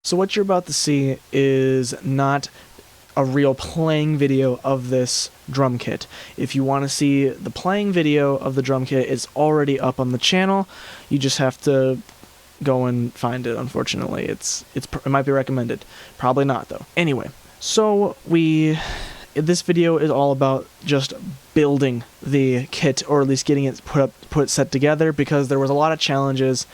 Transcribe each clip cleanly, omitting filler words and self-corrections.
So what you're about to see is not a real playing video of this drum kit. If you want to see the playing video of the drum kit, it's already up on the channel. You just have to go and find it. Unfortunately, it might be recommended. Probably not though. Anyway, so this video is all about just building the kit, or at least getting it set together, because there was a lot of challenges.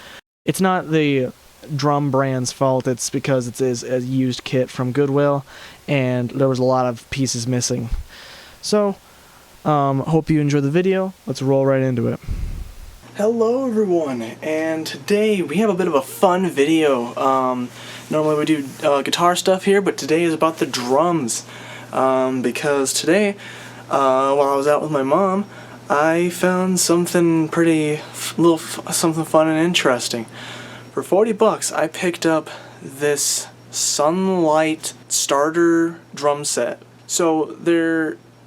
It's not the drum brand's fault, it's because it is a used kit from Goodwill and there was a lot of pieces missing. So hope you enjoy the video. Let's roll right into it. Hello everyone, and today we have a bit of a fun video. Normally we do guitar stuff here, but today is about the drums, because today while I was out with my mom, I found something something fun and interesting. For 40 bucks, I picked up this Sunlite starter drum set. So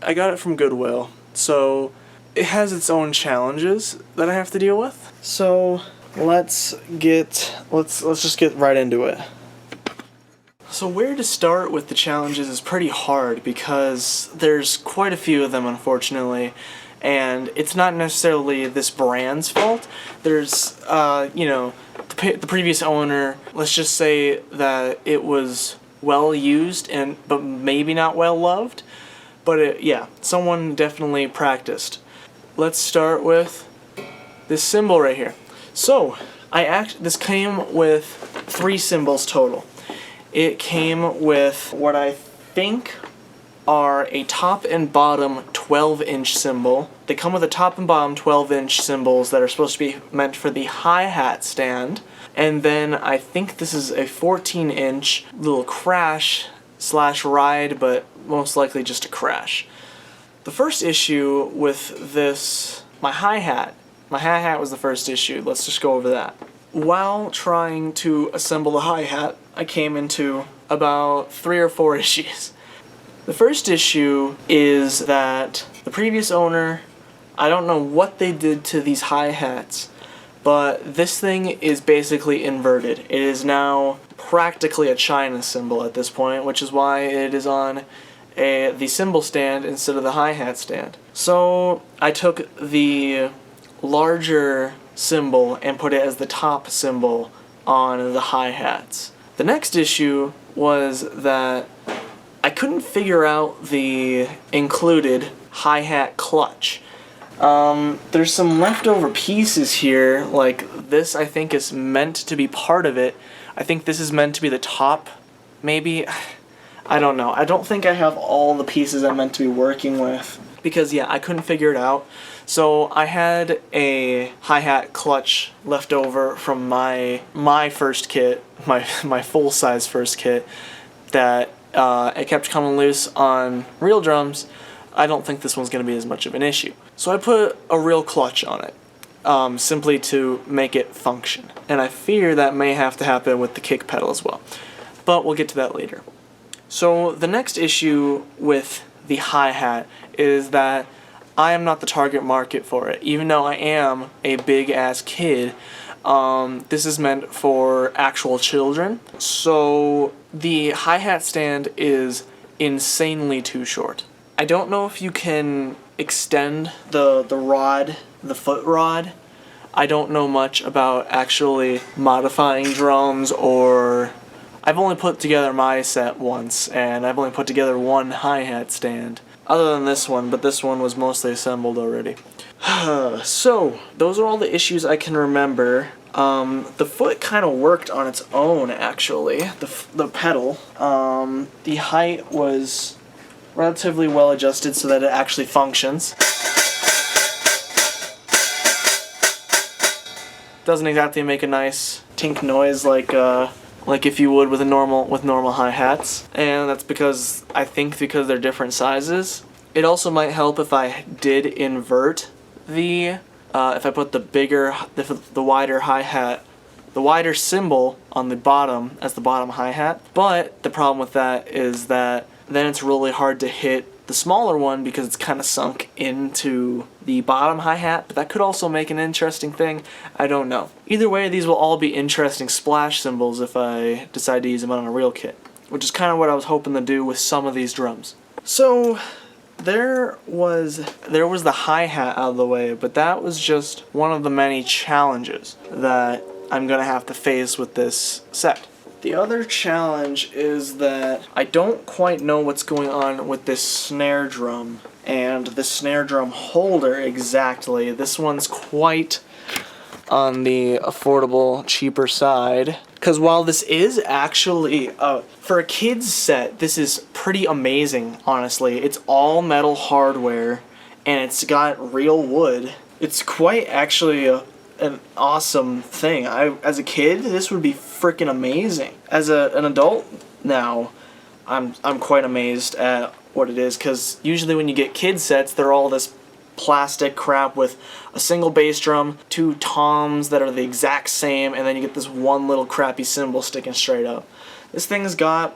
I got it from Goodwill. So it has its own challenges that I have to deal with. So let's just get right into it. So where to start with the challenges is pretty hard, because there's quite a few of them, unfortunately. And it's not necessarily this brand's fault. There's, the previous owner, let's just say that it was well used, but maybe not well loved. But someone definitely practiced. Let's start with this cymbal right here. So, this came with 3 cymbals total. It came with what I think are a top and bottom 12-inch cymbal. They come with a top and bottom 12-inch cymbals that are supposed to be meant for the hi-hat stand. And then I think this is a 14-inch little crash/ride, but most likely just a crash. The first issue with this, my hi-hat was the first issue. Let's just go over that. While trying to assemble the hi-hat, I came into about 3 or 4 issues. The first issue is that the previous owner, I don't know what they did to these hi-hats, but this thing is basically inverted. It is now practically a China cymbal at this point, which is why it is on the cymbal stand instead of the hi-hat stand. So I took the larger cymbal and put it as the top cymbal on the hi-hats. The next issue was that I couldn't figure out the included hi-hat clutch. There's some leftover pieces here, like this I think is meant to be part of it. I think this is meant to be the top, maybe? I don't know. I don't think I have all the pieces I'm meant to be working with, because I couldn't figure it out. So I had a hi-hat clutch left over from my first kit, my full-size first kit, that it kept coming loose on real drums. I don't think this one's going to be as much of an issue. So I put a real clutch on it, simply to make it function. And I fear that may have to happen with the kick pedal as well. But we'll get to that later. So the next issue with the hi-hat is that I am not the target market for it. Even though I am a big-ass kid, this is meant for actual children. So the hi-hat stand is insanely too short. I don't know if you can extend the foot rod. I don't know much about actually modifying drums, or I've only put together my set once, and I've only put together one hi-hat stand. Other than this one, but this one was mostly assembled already. So, those are all the issues I can remember. The foot kind of worked on its own, actually, the pedal. The height was relatively well adjusted so that it actually functions. Doesn't exactly make a nice tink noise like if you would with normal hi-hats, and that's because they're different sizes. It also might help if I did invert if I put the wider hi-hat, the wider cymbal on the bottom as the bottom hi-hat. But the problem with that is that then it's really hard to hit the smaller one because it's kind of sunk into the bottom hi-hat, but that could also make an interesting thing. I don't know. Either way, these will all be interesting splash cymbals if I decide to use them on a real kit, which is kind of what I was hoping to do with some of these drums. So there was the hi-hat out of the way, but that was just one of the many challenges that I'm gonna have to face with this set. The other challenge is that I don't quite know what's going on with this snare drum and the snare drum holder exactly. This one's quite on the affordable, cheaper side. Because while this is actually, for a kid's set, this is pretty amazing, honestly. It's all metal hardware, and it's got real wood. It's quite actually an awesome thing. As a kid, this would be freaking amazing. As an adult now, I'm quite amazed at what it is, because usually when you get kid sets, they're all this plastic crap with a single bass drum, 2 toms that are the exact same, and then you get this one little crappy cymbal sticking straight up. This thing's got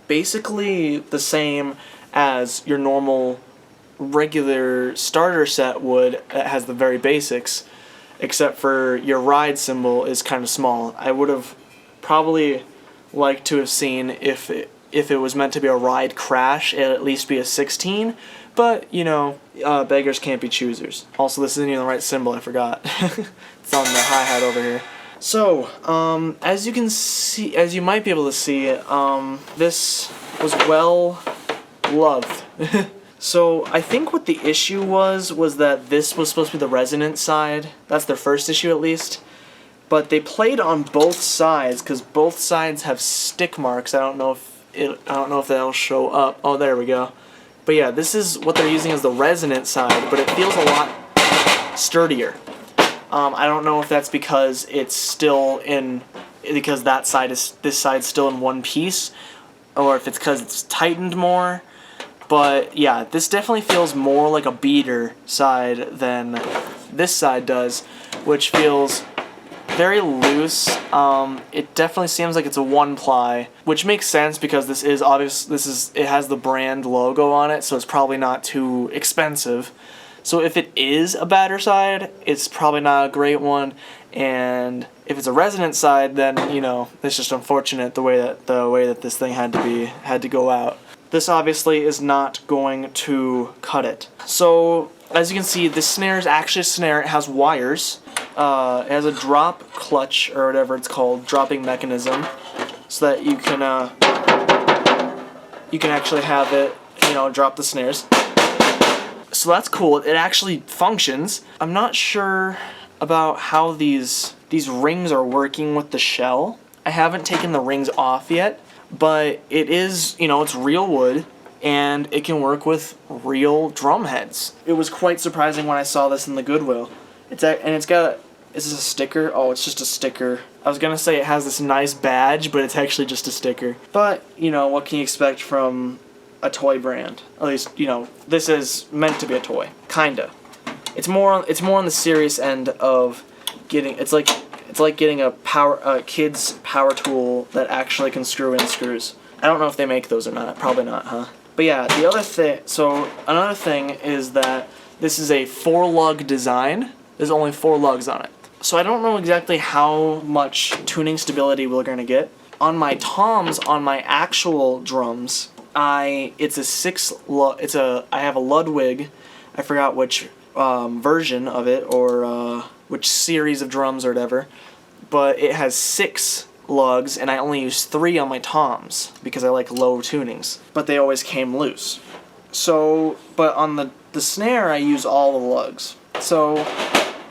basically the same as your normal regular starter set would. It has the very basics, except for your ride cymbal is kind of small. I would have probably liked to have seen if it was meant to be a ride crash, it'd at least be a 16, but, you know, beggars can't be choosers. Also, this isn't even the right cymbal, I forgot. It's on the hi-hat over here. So, as you can see, as you might be able to see, this was well loved. So, I think what the issue was that this was supposed to be the resonant side. That's their first issue, at least. But they played on both sides, because both sides have stick marks. I don't know if that'll show up. Oh, there we go. But yeah, this is what they're using as the resonant side, but it feels a lot sturdier. I don't know if that's because it's still because this side's still in one piece, or if it's because it's tightened more. But yeah, this definitely feels more like a beater side than this side does, which feels very loose. It definitely seems like it's a 1-ply, which makes sense because this is obvious. It has the brand logo on it, so it's probably not too expensive. So if it is a batter side, it's probably not a great one. And if it's a resonant side, then, you know, it's just unfortunate the way that this thing had to go out. This obviously is not going to cut it. So as you can see, this snare is actually a snare. It has wires. It has a drop clutch, or whatever it's called, dropping mechanism, so that you can actually have it, you know, drop the snares. So that's cool. It actually functions. I'm not sure about how these rings are working with the shell. I haven't taken the rings off yet, but it is, you know, it's real wood, and it can work with real drum heads. It was quite surprising when I saw this in the Goodwill. Is this a sticker? Oh, it's just a sticker. I was gonna say it has this nice badge, but it's actually just a sticker. But, you know, what can you expect from a toy brand? At least, you know, this is meant to be a toy. Kinda. It's more on the serious end of getting, it's like getting a kid's power tool that actually can screw in screws. I don't know if they make those or not. Probably not, huh? But yeah, another thing is that this is a 4-lug design. There's only 4 lugs on it. So I don't know exactly how much tuning stability we're gonna get. On my toms, on my actual drums, I have a Ludwig. I forgot which version of it, or which series of drums or whatever. But it has 6 lugs, and I only use 3 on my toms because I like low tunings. But they always came loose. So, but on the snare, I use all the lugs. So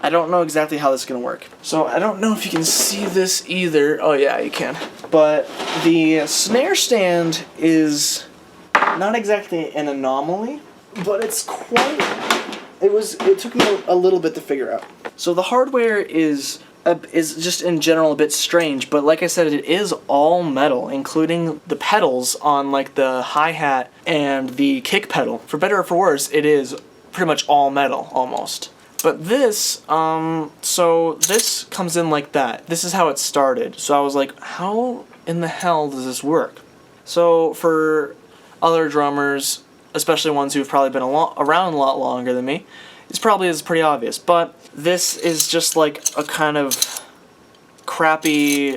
I don't know exactly how this is going to work. So I don't know if you can see this either. Oh yeah, you can. But the snare stand is not exactly an anomaly, but it's it took me a little bit to figure out. So the hardware is just in general a bit strange, but like I said, it is all metal, including the pedals on like the hi-hat and the kick pedal. For better or for worse, it is pretty much all metal, almost. But this, so this comes in like that. This is how it started. So I was like, how in the hell does this work? So for other drummers, especially ones who've probably been around a lot longer than me, is pretty obvious. But this is just like a kind of crappy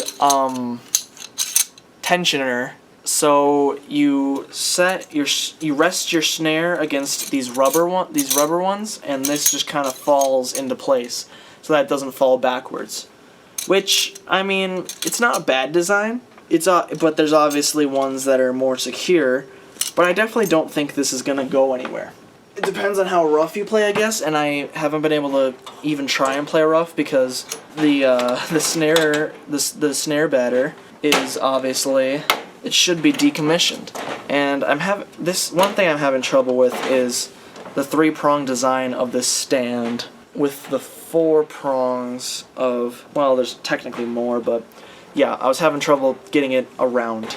tensioner. So you rest your snare against these rubber ones, and this just kind of falls into place so that it doesn't fall backwards. Which, I mean, it's not a bad design. But there's obviously ones that are more secure. But I definitely don't think this is gonna go anywhere. It depends on how rough you play, I guess, and I haven't been able to even try and play rough because the snare batter is obviously, it should be decommissioned. And one thing I'm having trouble with is the 3-prong design of this stand with the 4 prongs of, well, there's technically more, but yeah, I was having trouble getting it around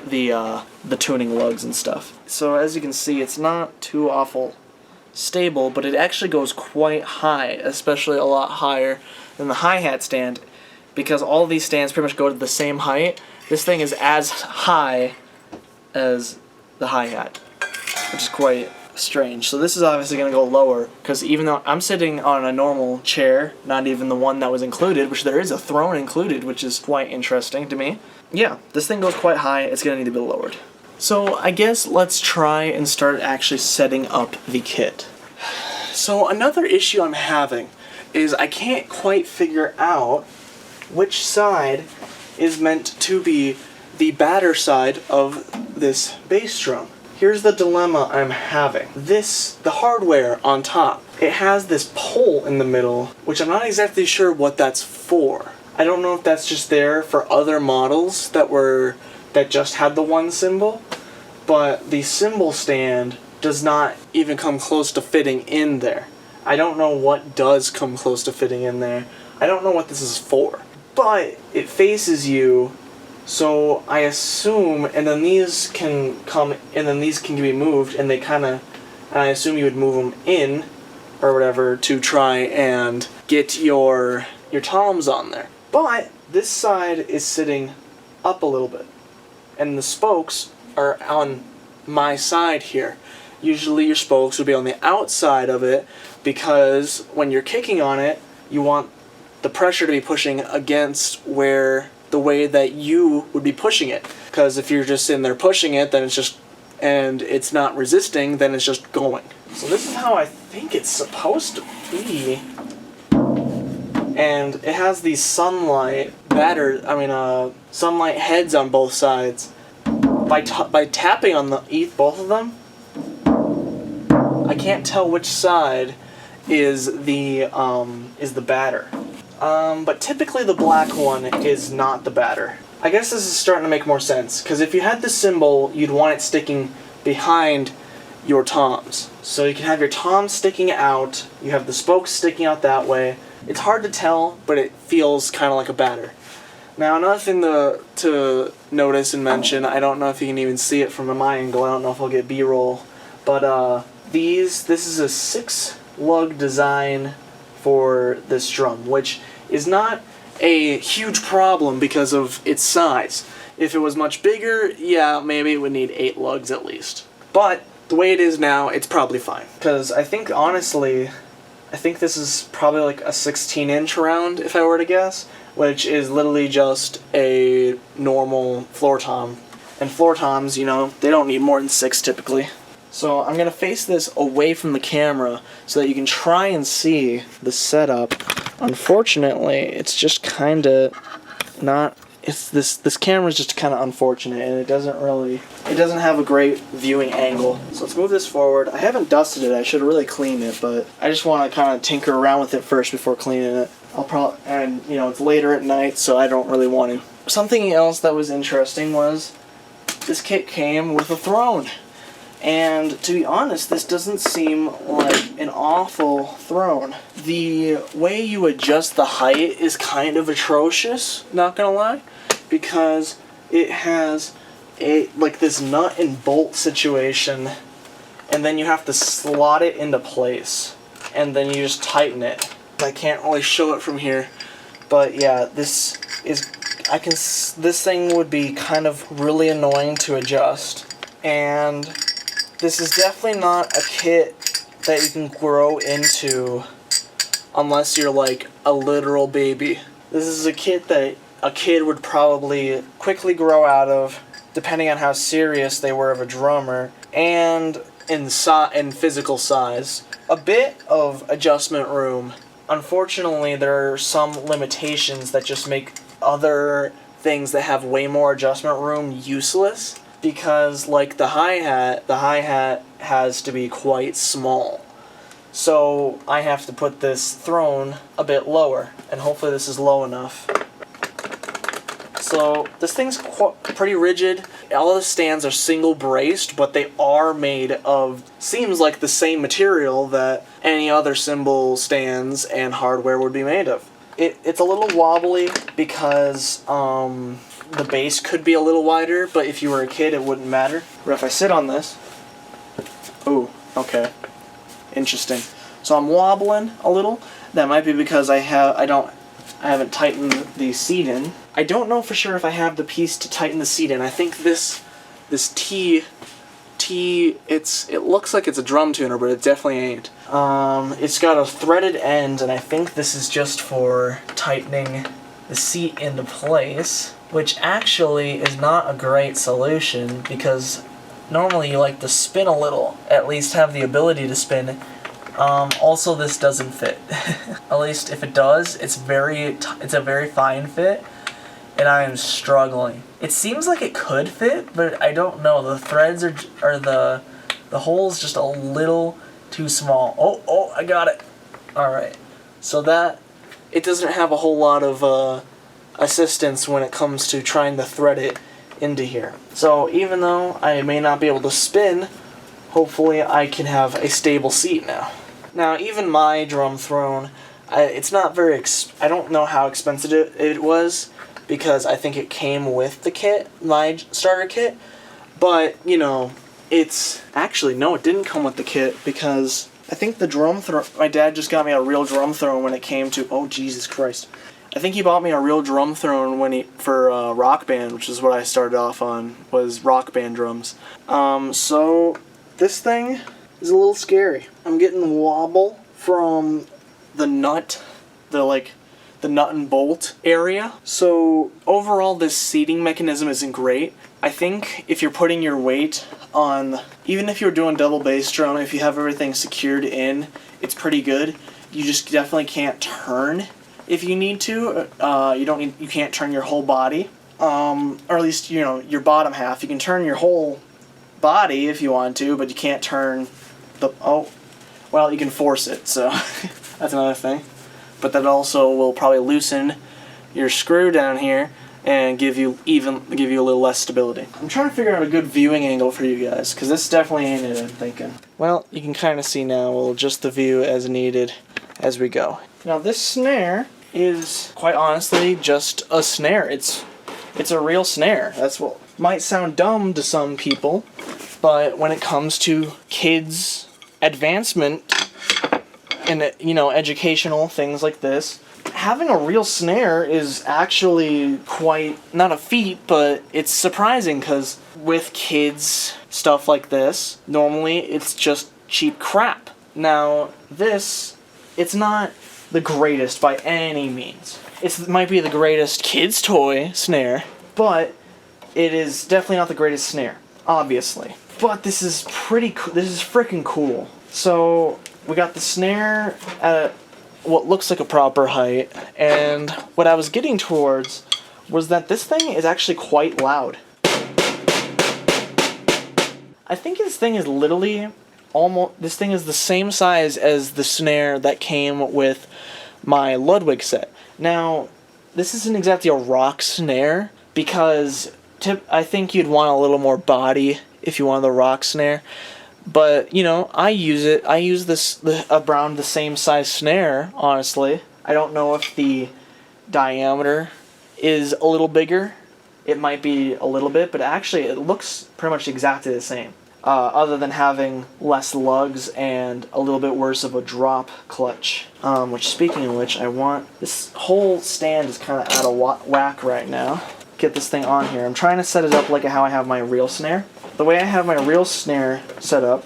the tuning lugs and stuff. So as you can see, it's not too awful stable, but it actually goes quite high, especially a lot higher than the hi-hat stand, because all these stands pretty much go to the same height. This thing is as high as the hi-hat, which is quite strange. So this is obviously going to go lower, because even though I'm sitting on a normal chair, not even the one that was included, which there is a throne included, which is quite interesting to me. Yeah, this thing goes quite high, it's going to need to be lowered. So I guess let's try and start actually setting up the kit. So another issue I'm having is I can't quite figure out which side is meant to be the batter side of this bass drum. Here's the dilemma I'm having. The hardware on top, it has this pole in the middle, which I'm not exactly sure what that's for. I don't know if that's just there for other models that just had the one cymbal, but the cymbal stand does not even come close to fitting in there. I don't know what does come close to fitting in there. I don't know what this is for. But it faces you, so I assume, and then these can be moved, and I assume you would move them in, or whatever, to try and get your toms on there. But this side is sitting up a little bit, and the spokes are on my side here. Usually your spokes would be on the outside of it, because when you're kicking on it, you want the pressure to be pushing against the way that you would be pushing it. Because if you're just sitting there pushing it, then it's not resisting, then it's just going. So this is how I think it's supposed to be. And it has these Sunlite Sunlite heads on both sides. By tapping on both of them, I can't tell which side is the batter. But typically the black one is not the batter. I guess this is starting to make more sense, because if you had the cymbal, you'd want it sticking behind your toms. So you can have your toms sticking out, you have the spokes sticking out that way. It's hard to tell, but it feels kind of like a batter. Now another thing to notice and mention, I don't know if you can even see it from my angle, I don't know if I'll get B-roll, but this is a 6-lug design for this drum, which is not a huge problem because of its size. If it was much bigger, yeah, maybe it would need 8 lugs at least. But the way it is now, it's probably fine. Because honestly, I think this is probably like a 16-inch round, if I were to guess, which is literally just a normal floor tom. And floor toms, they don't need more than 6 typically. So I'm going to face this away from the camera so that you can try and see the setup. Unfortunately, it's just kind of not... This camera is just kind of unfortunate, and it doesn't have a great viewing angle. So let's move this forward. I haven't dusted it. I should really clean it, but I just want to kind of tinker around with it first before cleaning it. It's later at night, so I don't really want to. Something else that was interesting was this kit came with a throne. And to be honest, this doesn't seem like an awful throne. The way you adjust the height is kind of atrocious, not gonna lie, because it has this nut and bolt situation, and then you have to slot it into place, and then you just tighten it. I can't really show it from here, but yeah, this thing would be kind of really annoying to adjust, and this is definitely not a kit that you can grow into unless you're like a literal baby. This is a kit that a kid would probably quickly grow out of, depending on how serious they were of a drummer, and in physical size. A bit of adjustment room. Unfortunately, there are some limitations that just make other things that have way more adjustment room useless, because like the hi-hat has to be quite small. So I have to put this throne a bit lower, and hopefully this is low enough. So this thing's pretty rigid. All the stands are single braced, but they are made of, seems like the same material that any other cymbal stands and hardware would be made of. It's a little wobbly because the bass could be a little wider, but if you were a kid it wouldn't matter. But if I sit on this, ooh, okay, interesting. So I'm wobbling a little. That might be because I haven't tightened the seat in. I don't know for sure if I have the piece to tighten the seat in. I think this T, it looks like it's a drum tuner, but it definitely ain't. It's got a threaded end, and I think this is just for tightening the seat into place, which actually is not a great solution, because normally you like to spin a little, at least have the ability to spin. Also, this doesn't fit. At least if it does, it's a very fine fit, and I am struggling. It seems like it could fit, but I don't know. The threads are the hole's just a little too small. Oh, I got it. All right. So that it doesn't have a whole lot of assistance when it comes to trying to thread it into here. So even though I may not be able to spin, hopefully I can have a stable seat now. Now, even my drum throne, it's not very I don't know how expensive it was, because I think it came with the kit, my starter kit, but, you know, it's... Actually, no, it didn't come with the kit, because I think the drum throne... My dad just got me a real drum throne when it came to... Oh, Jesus Christ. I think he bought me a real drum throne for Rock Band, which is what I started off on, was Rock Band drums. So this thing is a little scary. I'm getting wobble from the nut, the nut and bolt area. So overall, this seating mechanism isn't great. I think if you're putting your weight on, even if you're doing double bass drum, if you have everything secured in, it's pretty good. You just definitely can't turn if you need to. You can't turn your whole body, or at least, you know, your bottom half. You can turn your whole body if you want to, but you can't turn well, you can force it, so that's another thing. But that also will probably loosen your screw down here and give you a little less stability. I'm trying to figure out a good viewing angle for you guys, because this definitely ain't it, I'm thinking. Well, you can kind of see now. We'll adjust the view as needed as we go. Now this snare is, quite honestly, just a snare. It's a real snare. That's what might sound dumb to some people, but when it comes to kids' advancement in, you know, educational things like this, having a real snare is actually quite, not a feat, but it's surprising, because with kids stuff like this, normally it's just cheap crap. Now this, it's not the greatest by any means. It might be the greatest kids toy snare, but it is definitely not the greatest snare, obviously. But this is pretty cool. This is freaking cool. So we got the snare at what looks like a proper height, and what I was getting towards was that this thing is actually quite loud. I think this thing is literally this thing is the same size as the snare that came with my Ludwig set. Now, this isn't exactly a rock snare, because I think you'd want a little more body if you wanted the rock snare. But, you know, I use around the same size snare, honestly. I don't know if the diameter is a little bigger. It might be a little bit, but actually it looks pretty much exactly the same. Other than having less lugs and a little bit worse of a drop clutch. Which, speaking of which, this whole stand is kind of out of whack right now. get this thing on here. I'm trying to set it up like how I have my real snare. The way I have my real snare set up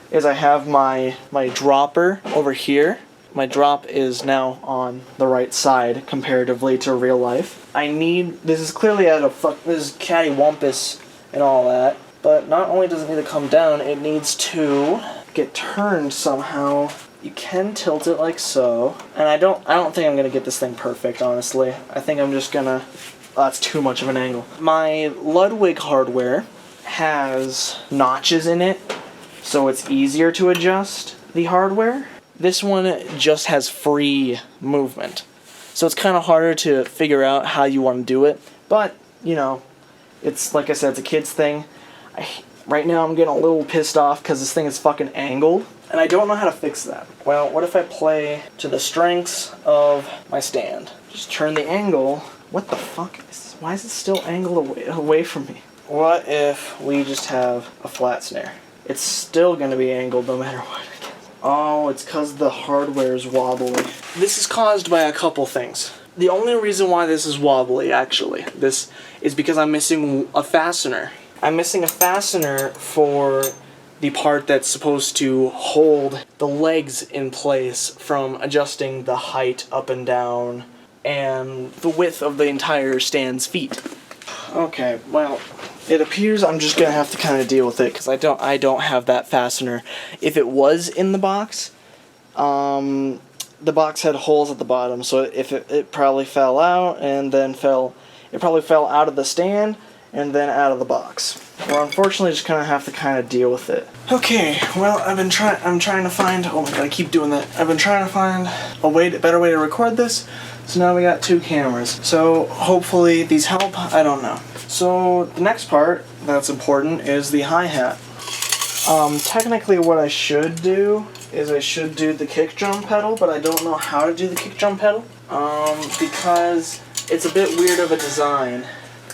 is I have my dropper over here. My drop is now on the right side comparatively to real life. This is clearly this is cattywampus and all that, but not only does it need to come down, it needs to get turned somehow. You can tilt it like so, and I don't think I'm gonna get this thing perfect, honestly. I think I'm just gonna, that's too much of an angle. My Ludwig hardware has notches in it, so it's easier to adjust the hardware. This one just has free movement, so it's kind of harder to figure out how you want to do it, but, you know, it's, like I said, it's a kid's thing. Right now I'm getting a little pissed off because this thing is fucking angled, and I don't know how to fix that. Well, what if I play to the strengths of my stand? Just turn the angle. What the fuck? Why is it still angled away from me? What if we just have a flat snare? It's still going to be angled no matter what. Oh, it's because the hardware is wobbly. This is caused by a couple things. The only reason why this is wobbly, actually, this is because I'm missing a fastener. I'm missing a fastener for the part that's supposed to hold the legs in place from adjusting the height up and down and the width of the entire stand's feet. Okay, well, it appears I'm just gonna have to kind of deal with it because I don't have that fastener. If it was in the box, the box had holes at the bottom, so if it probably fell out and then it probably fell out of the stand and then out of the box. We're unfortunately just gonna have to kind of deal with it. Okay, well, I'm trying to find, oh my god, I keep doing that. I've been trying to find a better way to record this, so now we got 2 cameras. So hopefully these help, I don't know. So the next part that's important is the hi-hat. Technically what I should do is I should do the kick drum pedal, but I don't know how to do the kick drum pedal, because it's a bit weird of a design.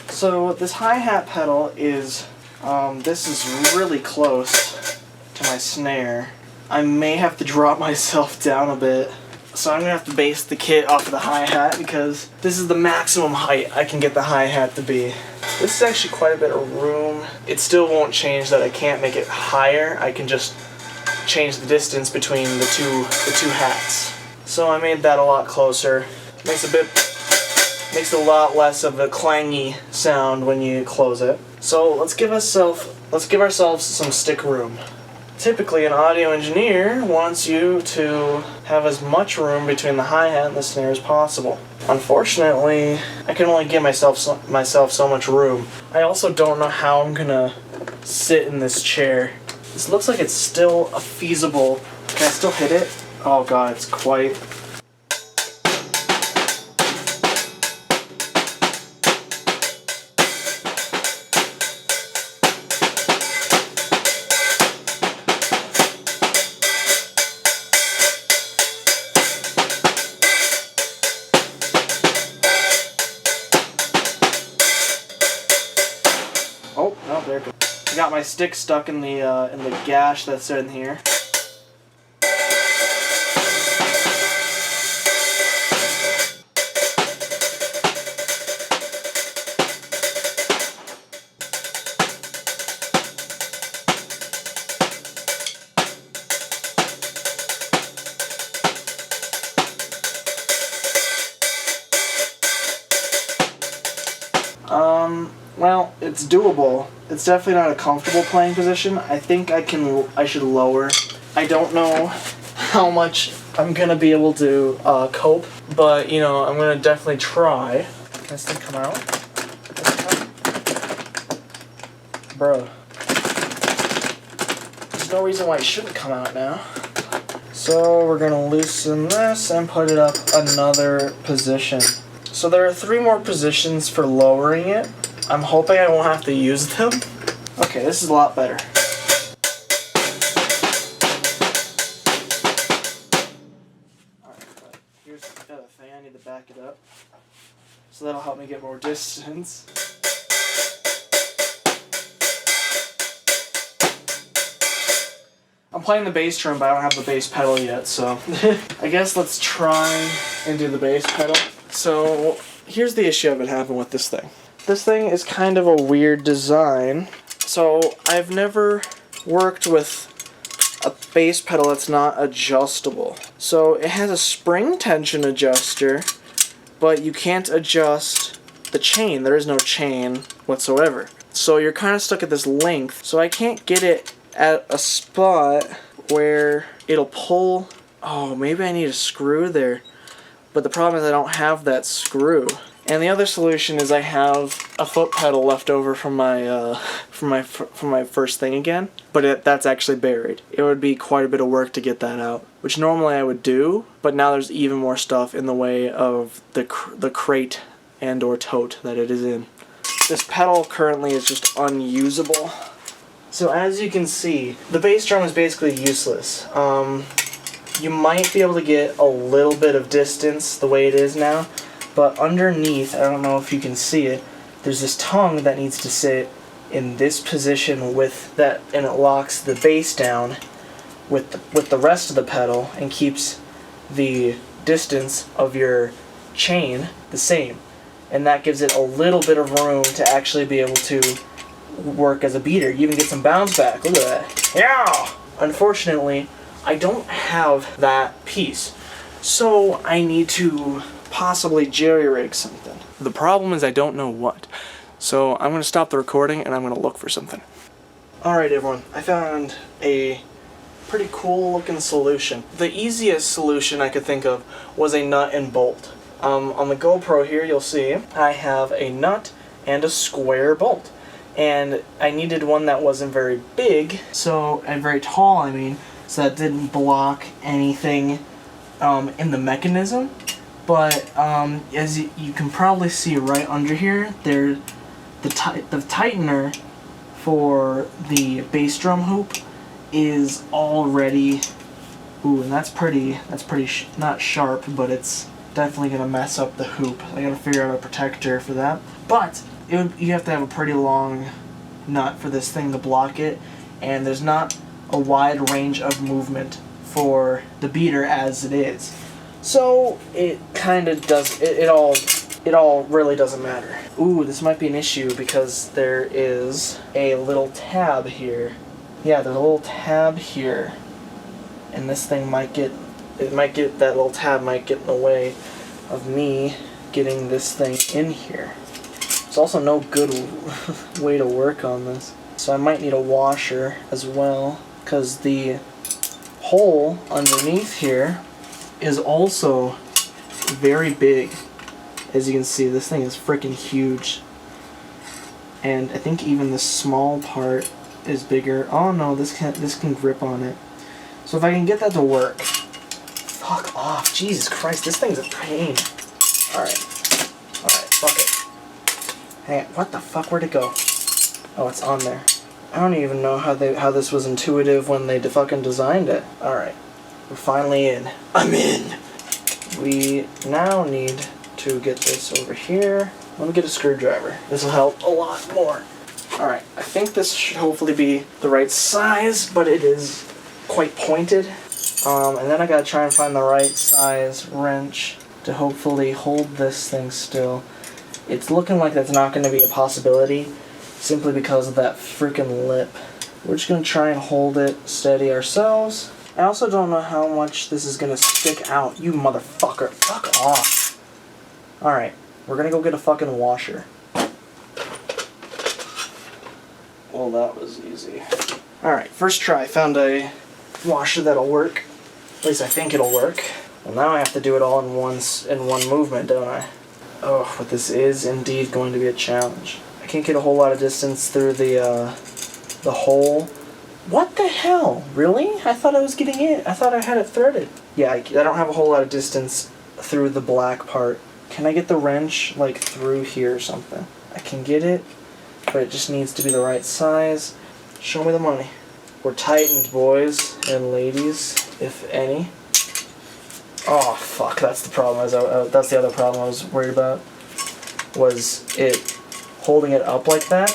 So this hi-hat pedal is, this is really close to my snare. I may have to drop myself down a bit. So I'm going to have to base the kit off of the hi-hat because this is the maximum height I can get the hi-hat to be. This is actually quite a bit of room. It still won't change that I can't make it higher. I can just change the distance between the two hats. So I made that a lot closer. Makes a lot less of a clangy sound when you close it. So let's give ourselves some stick room. Typically, an audio engineer wants you to have as much room between the hi-hat and the snare as possible. Unfortunately, I can only give myself so much room. I also don't know how I'm gonna sit in this chair. This looks like it's still a feasible. Can I still hit it? Oh god, it's quite. Oh, no, there it goes. I got my stick stuck in the gash that's in here. Well, it's doable. It's definitely not a comfortable playing position. I think I should lower. I don't know how much I'm gonna be able to cope, but you know, I'm gonna definitely try. Can this thing come out? Bro. There's no reason why it shouldn't come out now. So we're gonna loosen this and put it up another position. So there are 3 more positions for lowering it. I'm hoping I won't have to use them. Okay, this is a lot better. Alright, but here's the other thing. I need to back it up. So that'll help me get more distance. I'm playing the bass drum, but I don't have the bass pedal yet, so I guess let's try and do the bass pedal. So here's the issue I've been having with this thing. this thing is kind of a weird design. So I've never worked with a bass pedal that's not adjustable. So it has a spring tension adjuster, but you can't adjust the chain. There is no chain whatsoever. So you're kind of stuck at this length. So I can't get it at a spot where it'll pull. Oh, maybe I need a screw there. But the problem is I don't have that screw. And the other solution is I have a foot pedal left over from my first thing again, but that's actually buried. It would be quite a bit of work to get that out, which normally I would do, but now there's even more stuff in the way of the crate and or tote that it is in. This pedal currently is just unusable. So as you can see, the bass drum is basically useless. You might be able to get a little bit of distance the way it is now, but underneath, I don't know if you can see it, there's this tongue that needs to sit in this position with that, and it locks the bass down with the rest of the pedal and keeps the distance of your chain the same. And that gives it a little bit of room to actually be able to work as a beater. You even get some bounce back. Look at that. Yeah! Unfortunately, I don't have that piece. So I need to possibly jerry-rig something. The problem is I don't know what. So I'm going to stop the recording and I'm going to look for something. Alright everyone, I found a pretty cool looking solution. The easiest solution I could think of was a nut and bolt. On the GoPro here you'll see I have a nut and a square bolt. And I needed one that wasn't very big, and very tall I mean, so that didn't block anything in the mechanism. But as you can probably see right under here, the tightener for the bass drum hoop is already, ooh, and that's pretty not sharp, but it's definitely gonna mess up the hoop. I gotta figure out a protector for that. But you have to have a pretty long nut for this thing to block it, and there's not a wide range of movement for the beater as it is. So it kind of does, it all really doesn't matter. Ooh, this might be an issue because there is a little tab here. Yeah, there's a little tab here. And this thing that little tab might get in the way of me getting this thing in here. There's also no good way to work on this. So I might need a washer as well, because the hole underneath here is also very big. As you can see, this thing is freaking huge. And I think even the small part is bigger. Oh no, this can grip on it. So if I can get that to work. Fuck off, Jesus Christ, this thing's a pain. Alright, fuck it. Hang on, what the fuck, where'd it go? Oh, it's on there. I don't even know how this was intuitive when they fucking designed it. Alright, we're finally in. I'm in! We now need to get this over here. Let me get a screwdriver. This will help a lot more. Alright, I think this should hopefully be the right size, but it is quite pointed. And then I gotta try and find the right size wrench to hopefully hold this thing still. It's looking like that's not going to be a possibility simply because of that freaking lip. We're just going to try and hold it steady ourselves. I also don't know how much this is going to stick out. You motherfucker. Fuck off. Alright, we're going to go get a fucking washer. Well, that was easy. Alright, first try. Found a washer that'll work. At least I think it'll work. Well, now I have to do it all in one movement, don't I? Oh, but this is indeed going to be a challenge. I can't get a whole lot of distance through the hole. What the hell? Really? I thought I was getting it. I thought I had it threaded. Yeah, I don't have a whole lot of distance through the black part. Can I get the wrench, like, through here or something? I can get it, but it just needs to be the right size. Show me the money. We're tightened, boys and ladies, if any. Oh, fuck, that's the problem. That's the other problem I was worried about. Was it holding it up like that.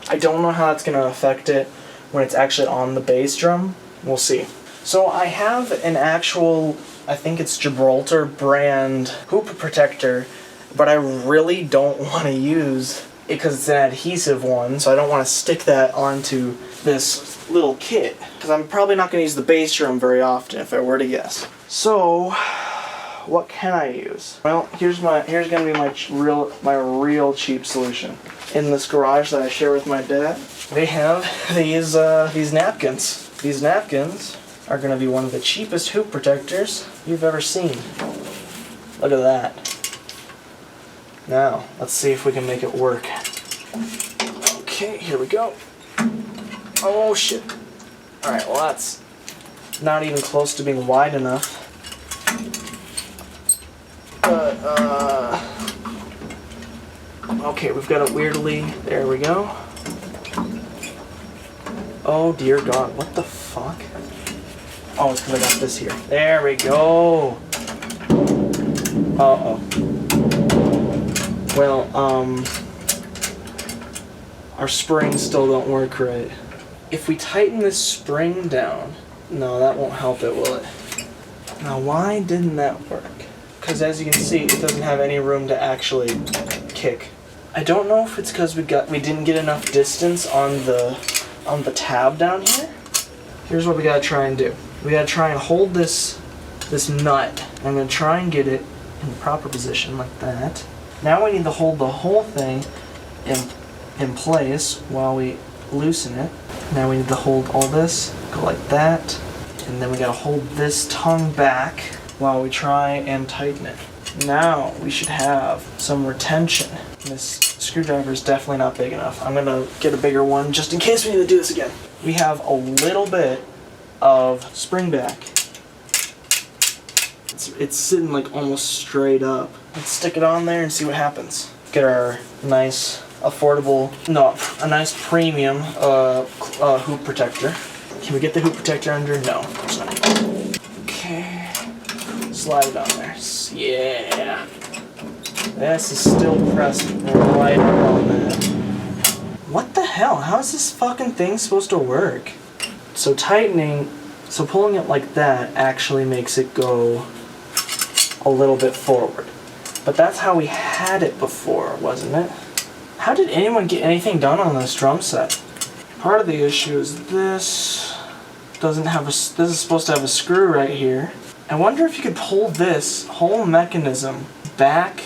I don't know how that's going to affect it when it's actually on the bass drum. We'll see. So I have an actual, I think it's Gibraltar brand hoop protector but I really don't want to use it because it's an adhesive one, so I don't want to stick that onto this little kit, because I'm probably not going to use the bass drum very often if I were to guess. So, what can I use? Well, here's going to be my real cheap solution. In this garage that I share with my dad, they have these napkins. These napkins are going to be one of the cheapest hoop protectors you've ever seen. Look at that. Now, let's see if we can make it work. Okay, here we go. Oh shit. Alright, well that's not even close to being wide enough. But, okay, we've got it weirdly. There we go. Oh dear God, what the fuck? Oh, it's because I got this here. There we go. Uh-oh. Well, our springs still don't work right. If we tighten this spring down, no, that won't help it, will it? Now, why didn't that work? Because as you can see, it doesn't have any room to actually kick. I don't know if it's because we didn't get enough distance on the tab down here. Here's what we gotta try and do. We gotta try and hold this nut. I'm gonna try and get it in the proper position like that. Now we need to hold the whole thing in place while we loosen it. Now we need to hold all this, go like that, and then we gotta hold this tongue back while we try and tighten it. Now we should have some retention. This screwdriver is definitely not big enough. I'm gonna get a bigger one just in case we need to do this again. We have a little bit of spring back. It's sitting like almost straight up. Let's stick it on there and see what happens. Get our nice a nice premium hoop protector. Can we get the hoop protector under? No, of course not. Okay, slide it on there. Yeah. This is still pressed right on that. What the hell? How is this fucking thing supposed to work? So pulling it like that actually makes it go a little bit forward. But that's how we had it before, wasn't it? How did anyone get anything done on this drum set? Part of the issue is this is supposed to have a screw right here. I wonder if you could pull this whole mechanism back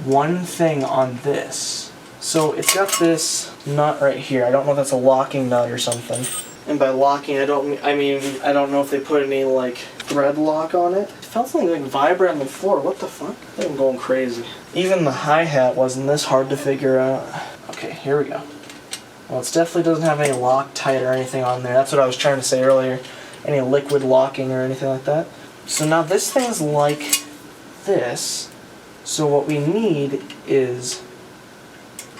one thing on this. So it's got this nut right here. I don't know if that's a locking nut or something. And by locking, I don't know if they put any like thread lock on it. It felt something like vibrate on the floor. What the fuck? I think I'm going crazy. Even the hi-hat wasn't this hard to figure out. Okay, here we go. Well, it definitely doesn't have any Loctite or anything on there. That's what I was trying to say earlier. Any liquid locking or anything like that. So now this thing's like this. So what we need is,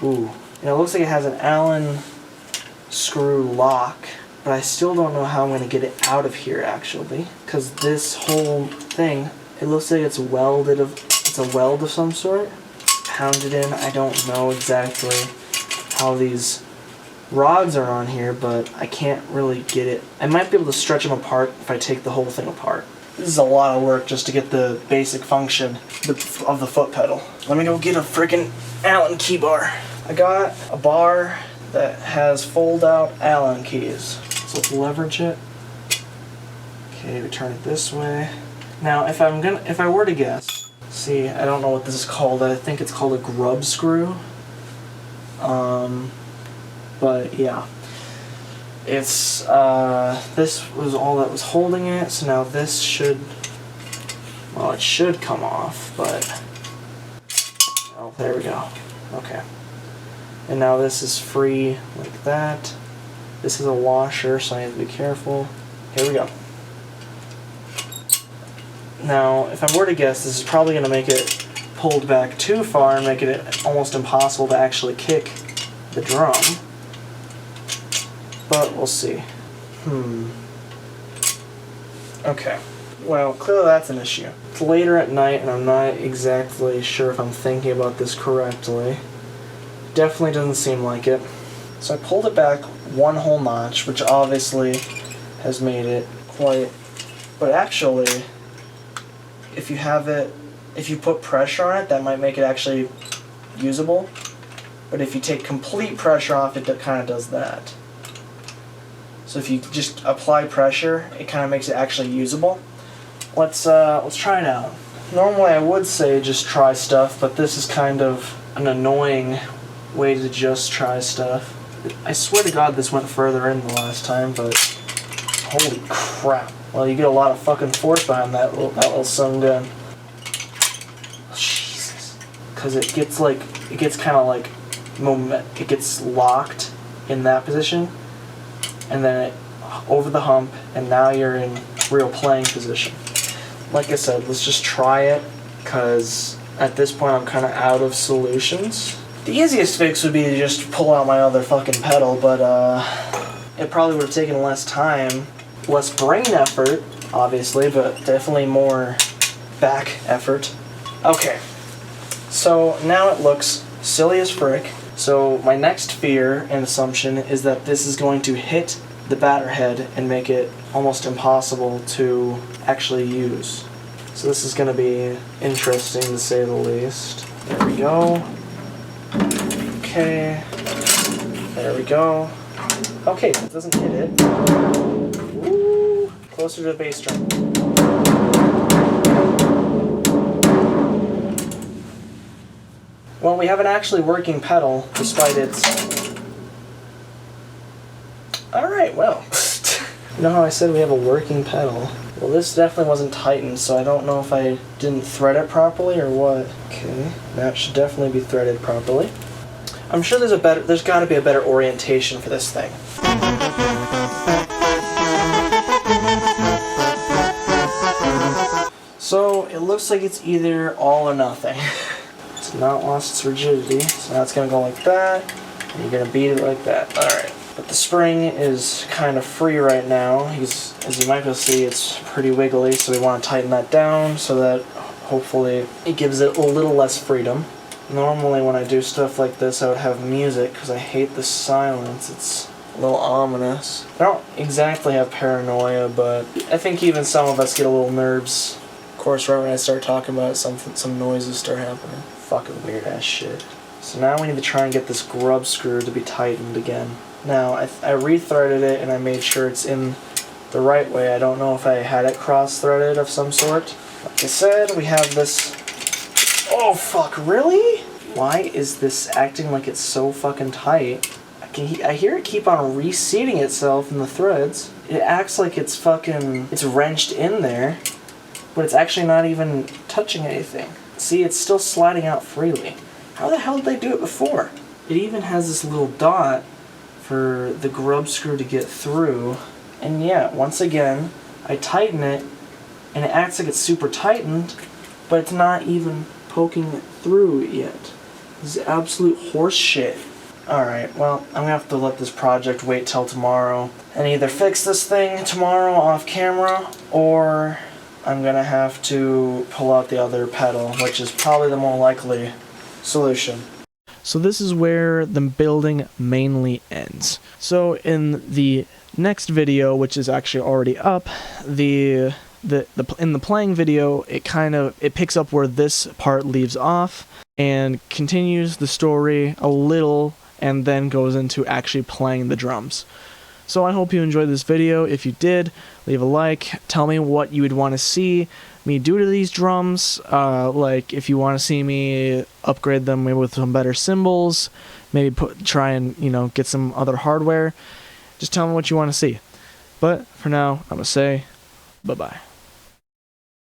and it looks like it has an Allen screw lock, but I still don't know how I'm going to get it out of here actually, because this whole thing, it looks like it's welded it's a weld of some sort, pounded in. I don't know exactly how these rods are on here, but I can't really get it. I might be able to stretch them apart if I take the whole thing apart. This is a lot of work just to get the basic function of the foot pedal. Let me go get a freaking Allen key bar. I got a bar that has fold-out Allen keys. So let's leverage it. Okay, we turn it this way. Now, if I were to guess, see, I don't know what this is called. I think it's called a grub screw. But yeah. It's, this was all that was holding it, so now this should, well, it should come off, but, oh, there we go. Okay. And now this is free like that. This is a washer, so I need to be careful. Here we go. Now, if I were to guess, this is probably going to make it pulled back too far and make it almost impossible to actually kick the drum. But we'll see. Okay. Well, clearly that's an issue. It's later at night and I'm not exactly sure if I'm thinking about this correctly. Definitely doesn't seem like it. So I pulled it back one whole notch, which obviously has made it quite... But actually, if you have it if you put pressure on it, that might make it actually usable. But if you take complete pressure off, it kind of does that. So if you just apply pressure, it kind of makes it actually usable. Let's try it out. Normally I would say just try stuff, but this is kind of an annoying way to just try stuff. I swear to God this went further in the last time, but holy crap. Well, you get a lot of fucking force behind that little sun gun. Jesus. Because it gets kind of like, it gets locked in that position, and then it over the hump, and now you're in real playing position. Like I said, let's just try it, because at this point I'm kind of out of solutions. The easiest fix would be to just pull out my other fucking pedal, but it probably would have taken less time, less brain effort, obviously, but definitely more back effort. Okay, so now it looks silly as frick. So my next fear and assumption is that this is going to hit the batter head and make it almost impossible to actually use. So this is going to be interesting to say the least. There we go. Okay. There we go. Okay, that doesn't hit it. Ooh, closer to the bass drum. Well, we have an actually working pedal, despite its... Alright, well. You know how I said we have a working pedal? Well, this definitely wasn't tightened, so I don't know if I didn't thread it properly or what. Okay, that should definitely be threaded properly. I'm sure there's got to be a better orientation for this thing. So, it looks like it's either all or nothing. It's not lost its rigidity, so now it's going to go like that, and you're going to beat it like that. Alright. But the spring is kind of free right now. As you might be able to see, it's pretty wiggly, so we want to tighten that down so that hopefully it gives it a little less freedom. Normally when I do stuff like this, I would have music because I hate the silence. It's a little ominous. I don't exactly have paranoia, but I think even some of us get a little nerves. Of course, right when I start talking about it, some noises start happening. Fucking weird ass shit. So now we need to try and get this grub screw to be tightened again. Now, I rethreaded it and I made sure it's in the right way. I don't know if I had it cross-threaded of some sort. Like I said, we have this... Oh, fuck, really? Why is this acting like it's so fucking tight? I hear it keep on reseating itself in the threads. It acts like it's wrenched in there, but it's actually not even touching anything. See, it's still sliding out freely. How the hell did they do it before? It even has this little dot for the grub screw to get through. And yeah, once again, I tighten it, and it acts like it's super tightened, but it's not even poking it through yet. This is absolute horse shit. Alright, well, I'm gonna have to let this project wait till tomorrow and either fix this thing tomorrow off camera, or I'm gonna have to pull out the other pedal, which is probably the more likely solution. So this is where the building mainly ends. So in the next video, which is actually already up, in the playing video, it picks up where this part leaves off and continues the story a little and then goes into actually playing the drums. So I hope you enjoyed this video. If you did, leave a like. Tell me what you would want to see me do to these drums. Like if you want to see me upgrade them maybe with some better cymbals, maybe try and get some other hardware. Just tell me what you want to see. But for now, I'm gonna say bye-bye.